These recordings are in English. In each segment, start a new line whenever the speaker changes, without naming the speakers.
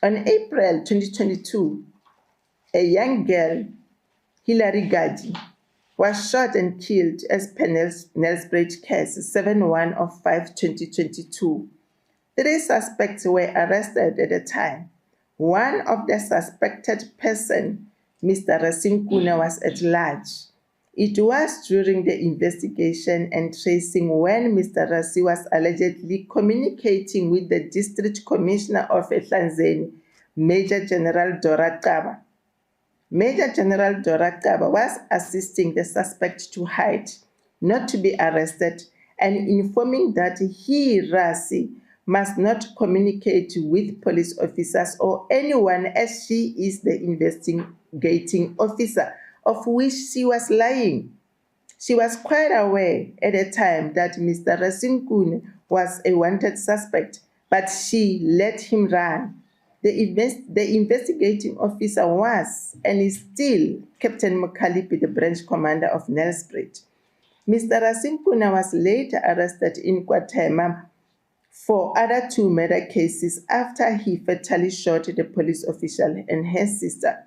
On April 2022, a young girl, Hilary Gadi, was shot and killed as per Nelspruit case 71/5/2022. 3 suspects were arrested at the time. One of the suspected person, Mr. Rasinkuna, was at large. It was during the investigation and tracing when Mr. Rasi was allegedly communicating with the District Commissioner of Ehlanzeni, Major General Dora Kaba. Major General Dora Kaba was assisting the suspect to hide, not to be arrested, and informing that he, Rasi, must not communicate with police officers or anyone, as she is the investigating officer of which she was lying. She was quite aware at the time that Mr. Rasinkune was a wanted suspect, but she let him run. The investigating officer was and is still Captain Mokalipi, the branch commander of Nelspruit. Mr. Rasinkuna was later arrested in KwaThema for other 2 murder cases after he fatally shot the police official and her sister.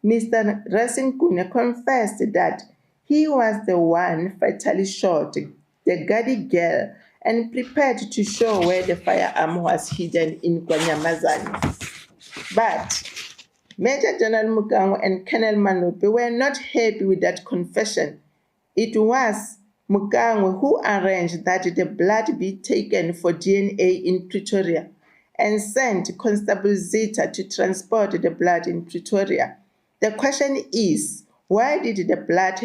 Mr. Rasinkune confessed that he was the one fatally shot the Gadi girl and prepared to show where the firearm was hidden in Kwanyamazane. But Major General Mukango and Colonel Manope were not happy with that confession. It was Mukango who arranged that the blood be taken for DNA in Pretoria and sent Constable Zita to transport the blood in Pretoria. The question is, why did the blood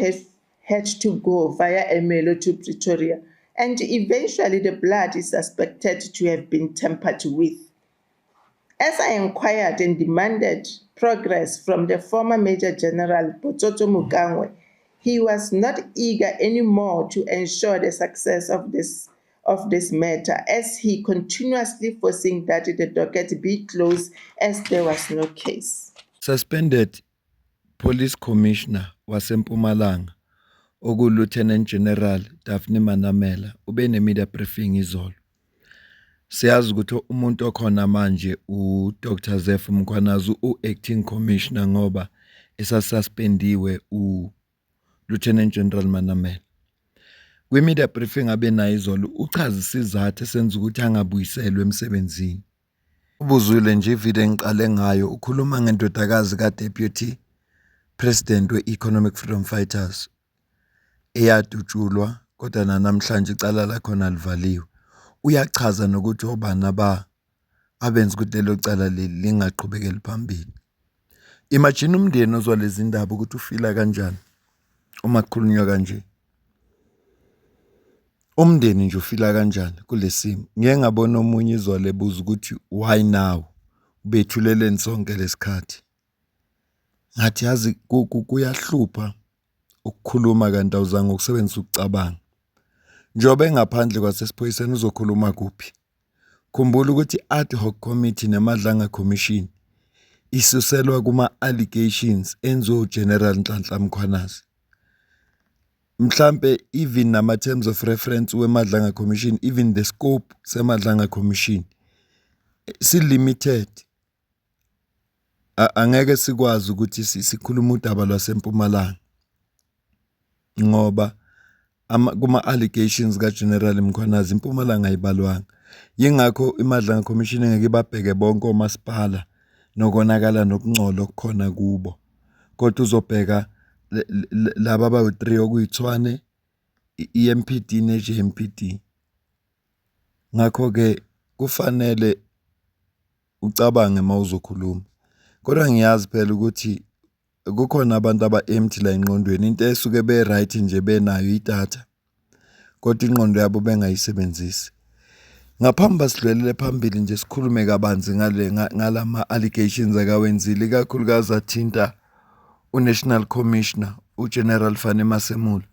had to go via Emelo to Pretoria? And eventually the blood is suspected to have been tampered with. As I inquired and demanded progress from the former Major General Botsotso Mokangwe, he was not eager anymore to ensure the success of this matter, as he continuously forcing that the docket be closed as there was no case.
Suspended Police Commissioner waseMpumalanga oku-Lieutenant General Daphne Manamela ube ne-media briefing izolo. Siyazi ukuthi umuntu okhona manje uDr Zef Mkhwanazi u-acting commissioner ngoba esasuspendiwe uLieutenant General Manamela. Kwi-media briefing abe nayo izolo uchaza isizathu esenza ukuthi angabuyiselwe emsebenzini. Ubuzwile nje ivideo engiqale ngayo ukhuluma ngendodakazi ka-Deputy President we-Economic Freedom Fighters eyadutshulwa kodwa namhlanje icala lakhona livaliwe. Uyachaza nokuthi obani abenza ukuthi lelo cala lingaqhubekeli phambili. Imagine umndeni ozwa lezi ndaba ukuthi ufila kanjani uma kukhulunywa kanje. Umndeni nje ufila kanjani kulesimo. Ngeke ngabona omunye izolo ebuza ukuthi why now ubethuleleni sonke lesikhathi. Ngathi yazi kuyahlupha ukukhuluma kanti awuzange ukusebenzisa ukucabanga. Njobe engaphandle kwasesiphoyiseni uzokhuluma kuphi. Khumbula ukuthi ad hoc committee nemadlanga commission isuselwa kuma allegations enzo General Nhlanhla Mkhwanazi. Mhlambe even nama terms of reference wemadlanga commission, even the scope semadlanga commission si limited. Angeke sikwazi ukuthi sikhuluma udaba lwaseMpumalanga ngoba kuma allegations ka General Mkhwanazi iMpumalanga ayibalwanga. Yingakho imadlanga commission ngeke babheke bonke omasipala nokonakala nokungcola okukhona kubo. Kodwa uzobheka laba abawu3 okuyithwane iMPD neJMPD. Ngakho ke kufanele ucabange mawuzokhuluma. Kodwa ngiyazi phela ukuthi kukhona abantu aba-empty la engqondweni, into esuke be-right nje benayo idatha kodwa ingqondo yabo bengayisebenzisi. Ngaphambi basidlulele phambili nje sikhulume kabanzi ngalama allegations akawenzile, ikakhulukazi athinta uNational Commissioner uGeneral Fane Masemola.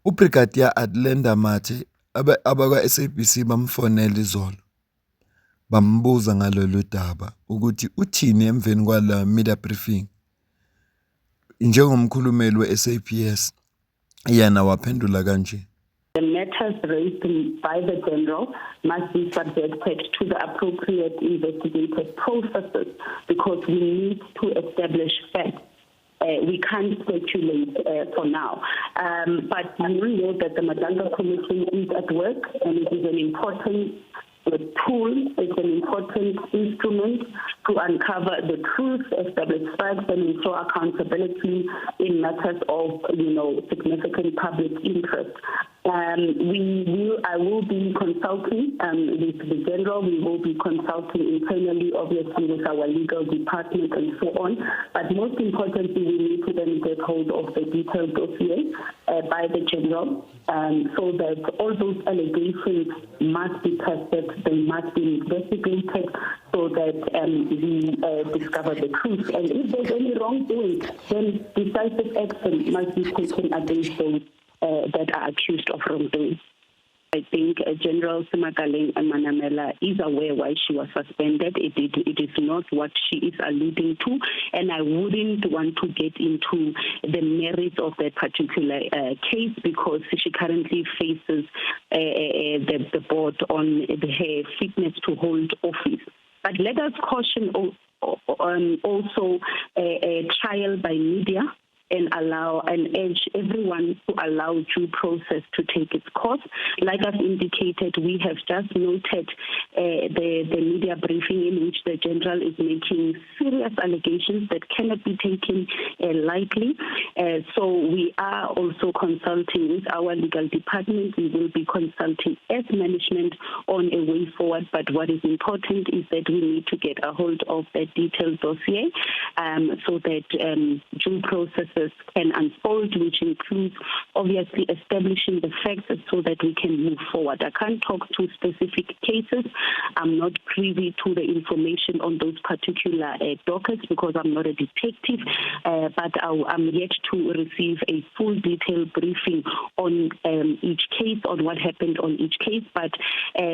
uBrigadier Adlenda Mathe abakwa-SABC bamfonela izolo bambuza ngalolu daba ukuthi uthini emveni kwala media briefing. Njengomkhulumeli we-SAPS yena waphendula kanje.
The matters raised by the general must be subjected to the appropriate investigative processes because we need to establish facts. We can't speculate for now. But we know that the Madanga Commission is at work and it is an important tool, it's an important instrument to uncover the truth, establish facts, and ensure accountability in matters of, significant public interest. I will be consulting with the general. We will be consulting internally, obviously, with our legal department and so on. But most importantly, we need to then get hold of the detailed dossier by the general, so that all those allegations must be tested, they must be investigated, so that we discover the truth. And if there's any wrongdoing, then decisive action must be taken against those that are accused of wrongdoing. I think General Semakaleng Manamela is aware why she was suspended. It is not what she is alluding to, and I wouldn't want to get into the merits of that particular case because she currently faces the board on her fitness to hold office. But let us caution also a trial by media and urge everyone to allow due process to take its course. Like I've indicated, we have just noted the media briefing in which the general is making serious allegations that cannot be taken lightly. So we are also consulting with our legal department. We will be consulting as management on a way forward. But what is important is that we need to get a hold of that detailed dossier so that due process can unfold, which includes obviously establishing the facts so that we can move forward. I can't talk to specific cases. I'm not privy to the information on those particular dockets because I'm not a detective, but I'm yet to receive a full detailed briefing on each case, on what happened on each case. But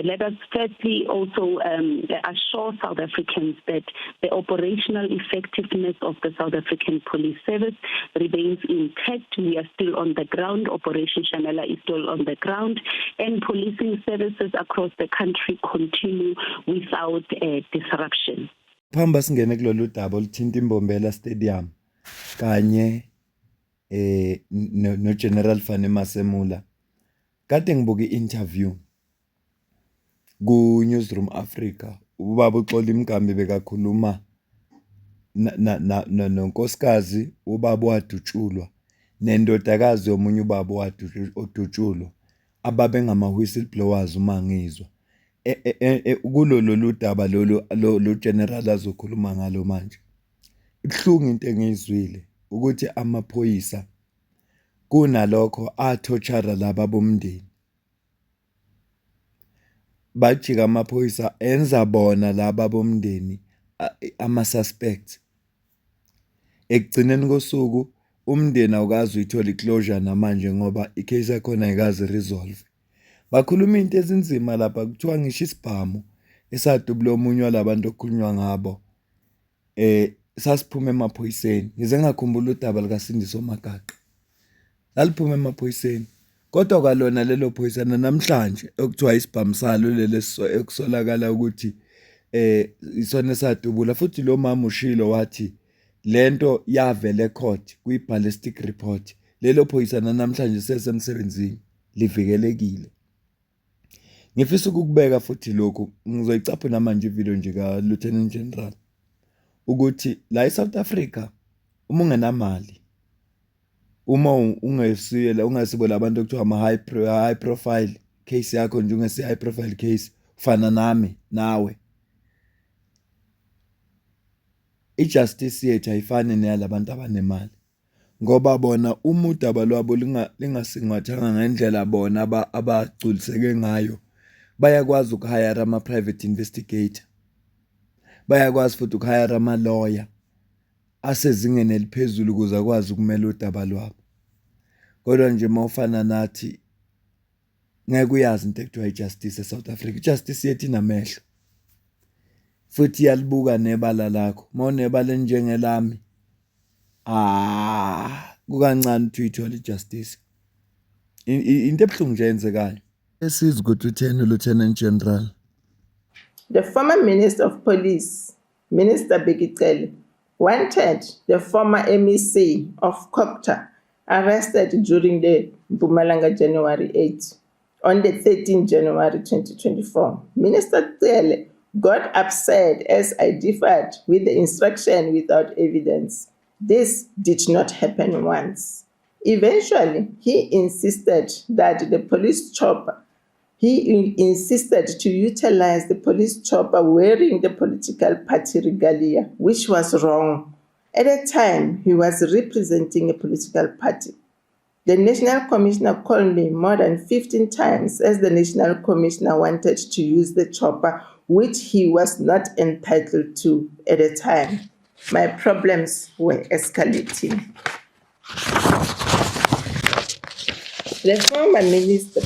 let us firstly also assure South Africans that the operational effectiveness of the South African Police Service remains intact. We are still on the ground. Operation Shamela is still on the ground, and policing services across the country continue without disruption.
Phamba singene kulolu daba oluthinta iMbombela Stadium kanye no General Fane Masemula. Kade ngibuka i-interview ku Newsroom Africa. Ubaba uXola Mgambi bekakhuluma nonkosikazi ubaba wadutshulwa nendodakazi yomunye ubaba wadutshulwa ababe ngama whistleblowers uma ngizwa kulolu daba lo general azokhuluma ngalo manje. Ibhlungu into engizwile ukuthi amaphoyisa kunalokho athochara laba bomndeni bajika amaphoyisa enza bona laba bomndeni ama suspects. Ekugcineni kosuku umndeni awukazi uyithola iclosure namanje ngoba icase yakhona ayikazi resolve. Bakhuluma into ezinzima lapha kuthiwa ngisho isibhamu esadubula omunye walabantu okukhulunywa ngabo sasiphuma emaphoyiseni. Ngize ngakhumbula udaba lika Sindiso Magaqa. Laliphuma emaphoyiseni. Kodwa kwalona lelo phoyisana namhlanje okuthiwa isibhamu salo leleso ekusolakala ukuthi isona sadubula futhi lo mama ushilo wathi lento yavele court kwi-ballistic report. Lelo phoyisana namhlanje sesemsebenzini livikelekile. Ngifisa ukubeka futhi lokhu ngizoyicapha namanje ivideo nje ka Lieutenant General ukuthi la eSouth Africa uma ungenamali, uma ungesiyela ungasibola abantu okuthiwa ama high profile case yakho nje ungesi high profile case ufana nami nawe, ijustice yethu ayifani neyalabantu abanemali ngoba bona udaba lwabo lingasingathanga ngendlela bona abagculiseke ngayo. Bayakwazi ukuhire ama private investigator, bayakwazi futhi ukuhire ama lawyer asezingeni eliphezulu ukuze akwazi ukumela udaba lwabo. Kodwa nje mawufana nathi ngeke uyazi into ekuthiwa ijustice eSouth Africa. Ijustice yethu inamehlo futhi yalibuka nebala lakho. Mawunebala njengelami kukancane ukuthi uyithola ijustice. into ebuhlungu nje yenzekayo esiza ukuthi utheni Lieutenant General.
The former Minister of Police, Minister Bekicele, wanted the former MEC of COGTA arrested during the Mpumalanga January 8 on the 13th January 2024. Minister Cele got upset as I differed with the instruction without evidence. This did not happen once. Eventually, he insisted that the police chopper He insisted to utilize the police chopper wearing the political party regalia, which was wrong. At the time, he was representing a political party. The National Commissioner called me more than 15 times as the National Commissioner wanted to use the chopper, which he was not entitled to at the time. My problems were escalating. The former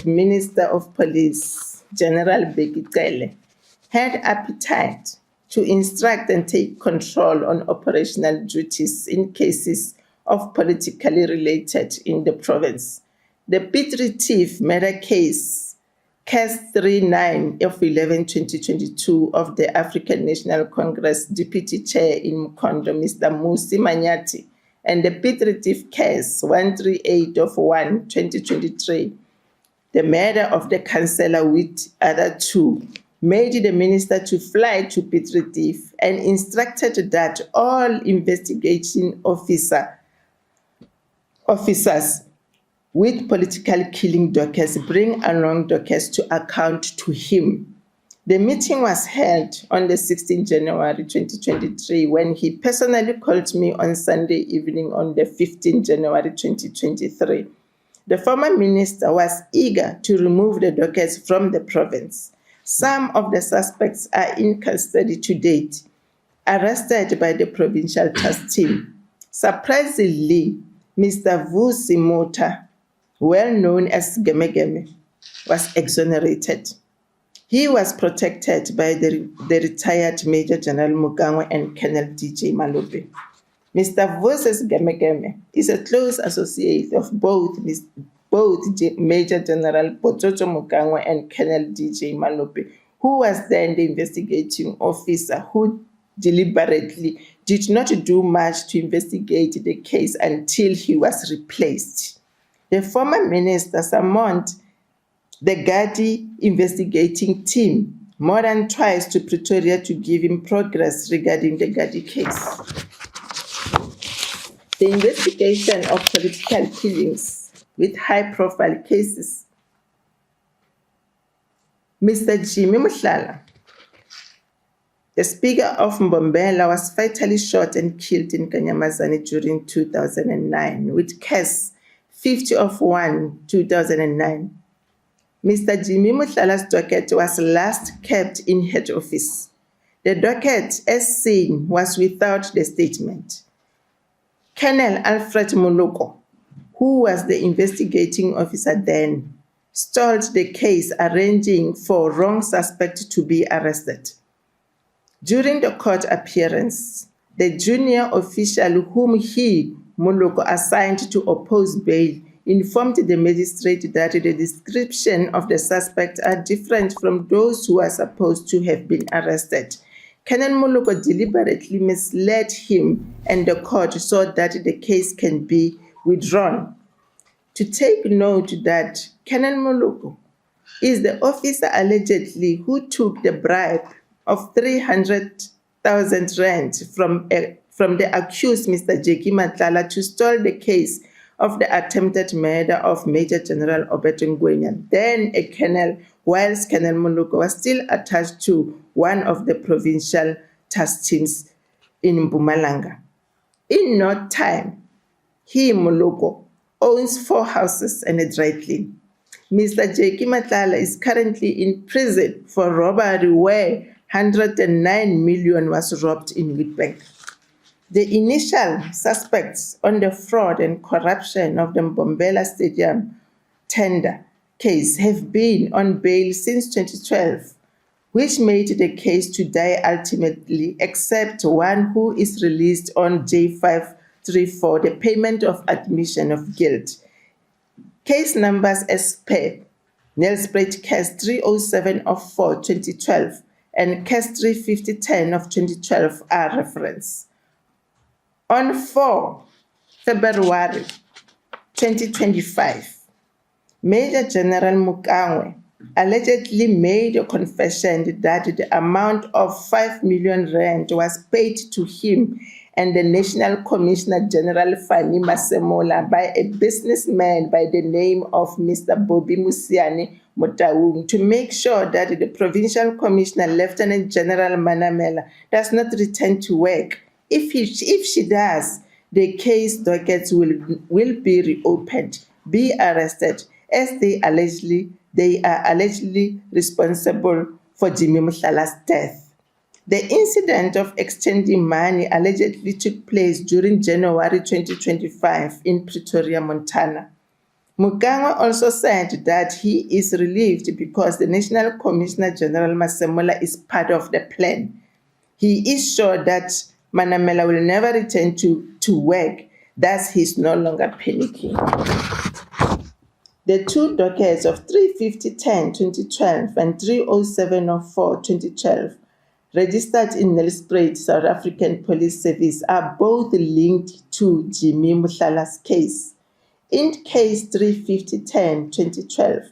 Minister of Police, General Bekicele, had appetite to instruct and take control on operational duties in cases of politically related in the province. The Piet Retief murder case, Case 39 of 11/2022 of the African National Congress Deputy Chair in Mkhondo, Mr. Musi Manyati, and the Piet Retief case 138 of 1/2023, the murder of the councillor with other two, made the minister to fly to Piet Retief and instructed that all investigating officers with political killing dockets bring along dockets to account to him. The meeting was held on the 16th January 2023 when he personally called me on Sunday evening on the 15th January 2023. The former minister was eager to remove the dockets from the province. Some of the suspects are in custody to date, arrested by the provincial task team. Surprisingly, Mr. Vusi Mota, well known as Gemegeme, was exonerated. He was protected by the retired Major General Mugangwa and Colonel DJ Malope. Mr. Vusi Gemegeme is a close associate of both Major General Pototo Mugangwa and Colonel DJ Malope, who was then the investigating officer who deliberately did not do much to investigate the case until he was replaced. The former minister summoned the Gadi investigating team more than twice to Pretoria to give him progress regarding the Gadi case. The investigation of political killings with high-profile cases. Mr. Jimmy Mohlala, the Speaker of Mbombela, was fatally shot and killed in Kanyamazane during 2009 with case 50 of 1/2009. Mr. Jimmy Mohlala's docket was last kept in head office. The docket, as seen, was without the statement. Colonel Alfred Moloko, who was the investigating officer then, stalled the case, arranging for wrong suspect to be arrested. During the court appearance, the junior official whom Moloko assigned to oppose bail informed the magistrate that the description of the suspect are different from those who are supposed to have been arrested. Colonel Moloko deliberately misled him and the court so that the case can be withdrawn. To take note that Colonel Moloko is the officer allegedly who took the bribe of 300,000 rand from the accused Mr. Jackie Matlala to stall the case of the attempted murder of Major General Obed Ngwenya, then a colonel, whilst Colonel Moloko was still attached to one of the provincial task teams in Mpumalanga. In no time, Moloko owns 4 houses and a dry clean. Mr. Jackie Matlala is currently in prison for robbery where 109 million was robbed in Witbank. The initial suspects on the fraud and corruption of the Mbombela Stadium tender case have been on bail since 2012, which made the case to die ultimately, except one who is released on J534, the payment of admission of guilt. Case numbers as per Nelspruit Case 307 of 4 2012 and Case 35010 of 2012 are referenced. On 4 February 2025, Major General Mokangwe allegedly made a confession that the amount of 5 million rand was paid to him and the National Commissioner General Fanny Masemola by a businessman by the name of Mr. Bobby Musiani Motaung to make sure that the Provincial Commissioner Lieutenant General Manamela does not return to work. If she does, the case dockets will be reopened, be arrested, as they are allegedly responsible for Jimmy Mohlala's death. The incident of exchanging money allegedly took place during January 2025 in Pretoria, Montana. Mokangwe also said that he is relieved because the National Commissioner General Masemola is part of the plan. He is sure that Manamela will never return to work, thus he is no longer panicking. The two dockets of 35010 2012 and 30704 2012 registered in Nelspruit, South African Police Service are both linked to Jimmy Mohlala's case. In case 35010 2012,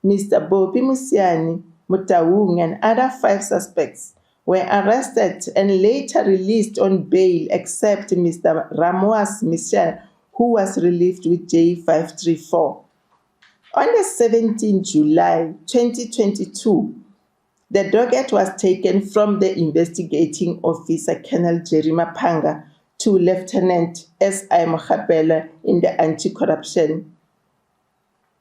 Mr. Bobby Musiani Motaung and other 5 suspects were arrested and later released on bail except Mr. Ramoas Michel, who was relieved with J534. On the 17th July 2022, the docket was taken from the investigating officer Colonel Jerry Mapanga to Lieutenant S.I. Mogapela in the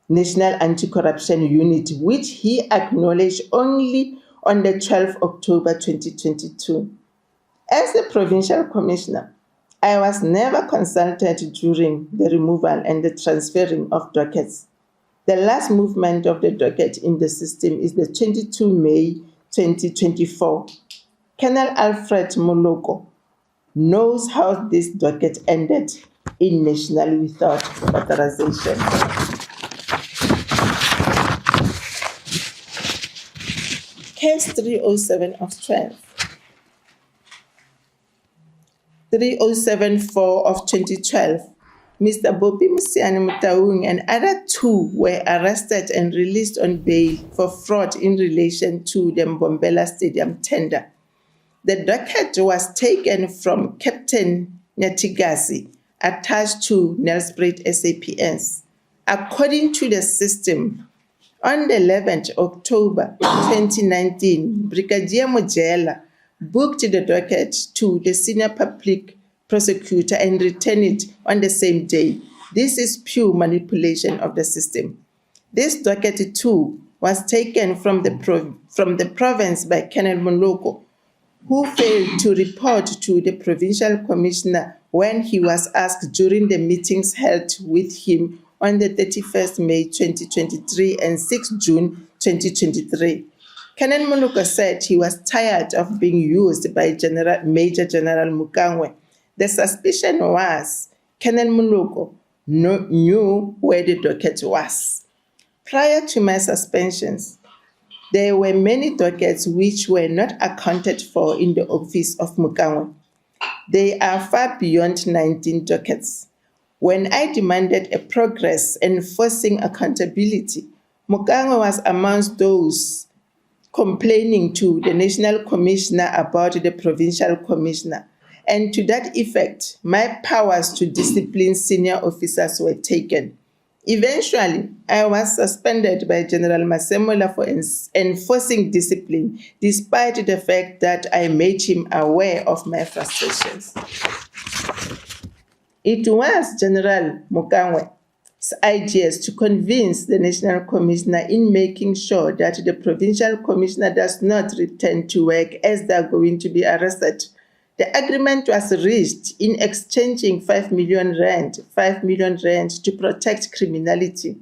National Anti-Corruption Unit, which he acknowledged only on the 12th October 2022. As the Provincial Commissioner, I was never consulted during the removal and the transferring of dockets. The last movement of the docket in the system is the 22 May 2024. Colonel Alfred Moloko knows how this docket ended in national without authorization. Case 307 of 12. 3074 of 2012. Mr. Bobby Musiani Motaung and other 2 were arrested and released on bail for fraud in relation to the Mbombela Stadium tender. The docket was taken from Captain Nyatigasi, attached to Nelspruit SAPS. According to the system, on the 11th October 2019, Brigadier Mojela booked the docket to the senior public prosecutor and returned it on the same day. This is pure manipulation of the system. This docket too was taken from the province by Colonel Moloko, who failed to report to the Provincial Commissioner when he was asked during the meetings held with him on the 31st May 2023 and 6 June 2023. Colonel Moloko said he was tired of being used by Major General Mokangwe. The suspicion was Colonel Moloko knew where the docket was. Prior to my suspensions, there were many dockets which were not accounted for in the office of Mokangwe. They are far beyond 19 dockets. When I demanded a progress enforcing accountability, Mokangwe was amongst those complaining to the National Commissioner about the Provincial Commissioner. And to that effect, my powers to discipline senior officers were taken. Eventually, I was suspended by General Masemola for enforcing discipline, despite the fact that I made him aware of my frustrations. It was General Mokangwe's ideas to convince the National Commissioner in making sure that the Provincial Commissioner does not return to work as they are going to be arrested. The agreement was reached in exchanging 5 million rand to protect criminality.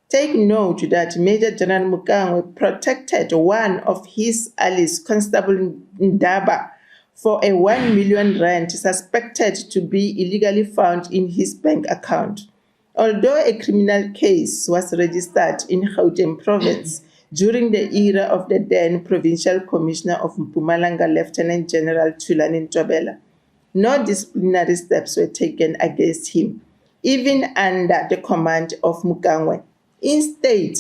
Take note that Major General Mokangwe protected one of his allies, Constable Ndaba, for a 1 million rand suspected to be illegally found in his bank account. Although a criminal case was registered in Gauteng province during the era of the then Provincial Commissioner of Mpumalanga, Lieutenant General Thulani Ntobela, no disciplinary steps were taken against him, even under the command of Mugangwe. Instead,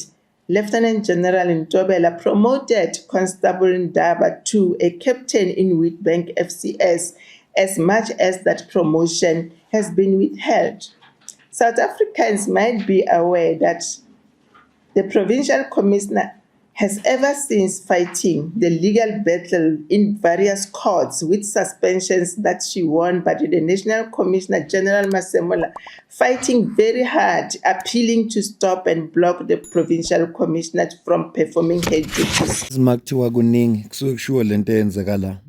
Lieutenant General Ntobela promoted Constable Ndaba to a captain in Wheatbank FCS, as much as that promotion has been withheld. South Africans might be aware that the Provincial Commissioner has ever since fighting the legal battle in various courts with suspensions that she won, but the National Commissioner General Masemola fighting very hard, appealing to stop and block the Provincial Commissioner from performing her duties.
Makuthiwa kuningi kusuke kushiwo lento eyenzeka la.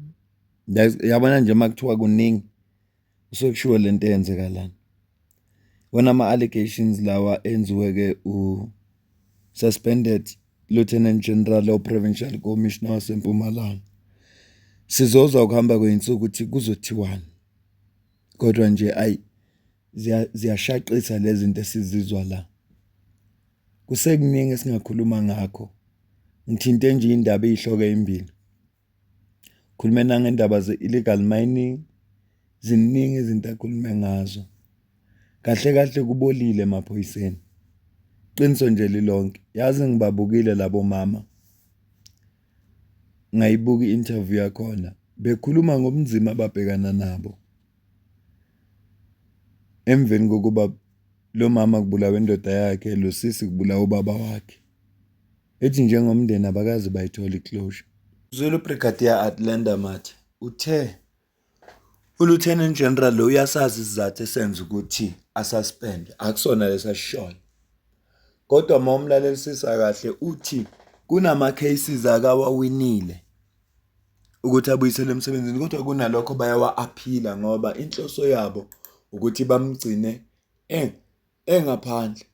Yabona nje makuthiwa kuningi kusuke kushiwo lento eyenzeka la. Wona ama-allegations lawa enziwe-ke suspended Lieutenant General or Provincial Commissioner waseMpumalanga. Sizozwa ukuhamba kwey'nsuku ukuthi kuzothiwani. Kodwa nje ziyashaqisa lezi zinto esizizwa la. Kusekuningi esingakhuluma ngakho. Ngithinte nje indaba ey'hloko ezimbili. Khulume nangendaba ze-illegal mining, ziningi izinto akhulume ngazo. Kahle kahle kubolile emaphoyiseni. Qiniso nje lilonke. Yazi ngibabukile labo mama. Ngayibuka i-interview yakhona. Bekhuluma ngobunzima ababhekana nabo. Emveni kokuba lo mama kubulawa indoda yakhe, lo sisi kubulawa ubaba wakhe. Ethi njengomndeni abakazi bayithola iclosure. Zulu Brigadier Atlanta Mathe uthe uLieutenant General lo uyasazi isizathu esenza ukuthi asuspend, akusona lesasishoyo. Kodwa uma umlalelisisa kahle uthi kunama cases akawawinile ukuthi abuyisele emsebenzini, kodwa kunalokho bayawa-aphila ngoba inhloso yabo ukuthi bamgcine engaphandle.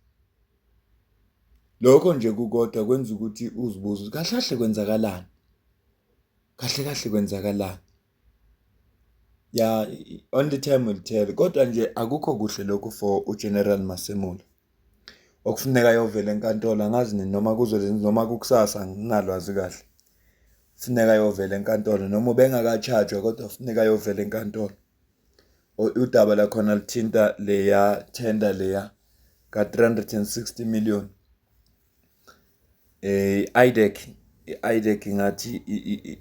Lokho nje kukodwa kwenza ukuthi uzibuze kahle kahle kwenzakalani. Kahle kahle kwenzakalani. Yeah, only time will tell. Kodwa nje akukho kuhle lokho for uGeneral Masemola. Okufuneka yovela enkantolo angazi noma kuzolenza noma kukusasa nginalwazi kahle. Kufuneka yovela enkantolo noma ubengakachargewa kodwa kufuneka yovela enkantolo. Udaba la khona lithinta leya tender leya ka 360 million. IDEC ngathi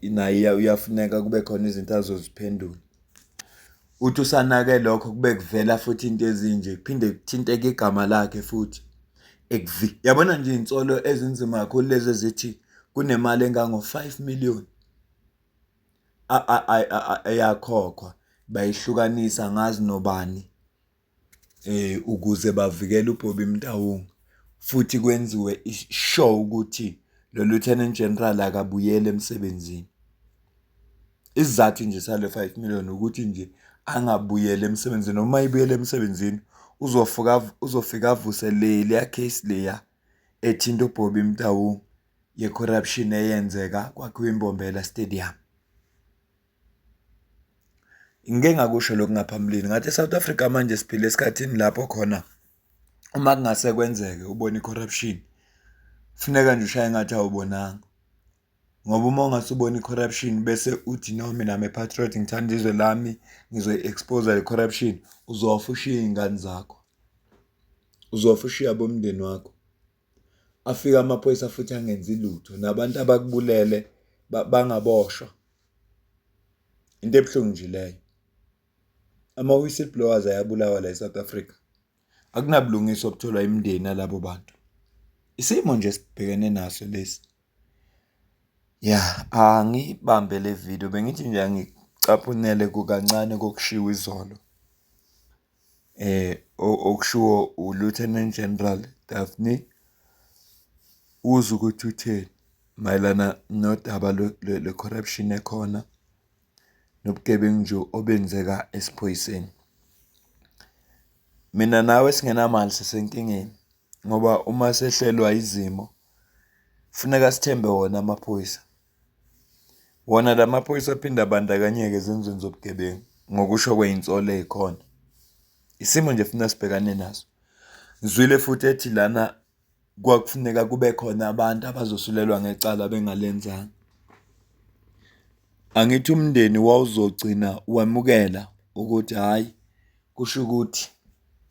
nayo uyafuneka kube khona izinto azoziphendula. Uthi usanake lokho kube kuvela futhi into ezinje kuphinde kuthinteke igama lakhe futhi yabona nje insolo ezinzima kakhulu lezi ezithi kunemali engango 5 million ayakhokhwa bayihlukanisa ngazi nobani ukuze bavikele uBobby Mtaung futhi kwenziwe ishow ukuthi lo Lieutenant General akabuyele emsebenzini. Isizathu nje sale 5 million ukuthi nje angabuyele emsebenzini noma ibuyele emsebenzini uzofika avuselele ya case leya ethinta uBobby Mtaung ye corruption eyenzeka kwaKwimbombela Stadium. Ngeke ngakusho lokhu ngaphambilini ngathi eSouth Africa manje siphila esikhathini lapho khona uma kungase kwenzeke ubona icorruption kufuneka nje ushaye ngathi awubonanga. Ngoba uma ungasubona icorruption bese uthi no mina patriot ngithanda izwe lami ngizoyi-expose le corruption, uzofa ushiye izingane zakho. Uzofa ushiya bomndeni wakho. Afika amaphoyisa futhi angenzi lutho nabantu abakubulele bangaboshwa. Into ebuhlungu nje leyo. Ama-whistleblowers ayabulawa la eSouth Africa. Akunabulungiswa okutholwa imindeni alabo bantu. Isimo nje sibhekene naso lesi. Yeah, angibambe le video bengithi nje ngicaphunele kukancane kokushiwa izolo. Okushiwo uLieutenant General Daphne uzwe ukuthi utheni mayelana nodaba le corruption ekhona nobugebengu nje obenzeka esiphoyiseni. Mina nawe singenamali sesenkingeni ngoba uma sehlelwa izimo funeka sithembe wona amaphoyisa. Wona lamaphoyisa aphinda abandakanyeke ezenzweni zobugebengu ngokusho kwezinsolo ezikhona. Isimo nje funa sibhekane naso. Ngizwile futhi ethi lana kwakufuneka kube khona abantu abazosulelwa ngecala bengalenzanga. Angithi umndeni wawuzogcina wamukela ukuthi hhayi, kusho ukuthi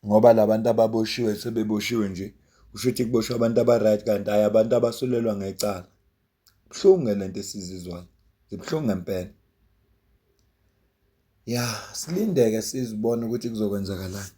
ngoba labantu ababoshiwe sebeboshiwe nje, kusho ukuthi kuboshwe abantu aba-right kanti hhayi abantu abasulelwa ngecala. Buhlungu le nto esizizwayo, zibuhlungu ngempela. Ya, silinde-ke sizibone ukuthi kuzokwenzakalani.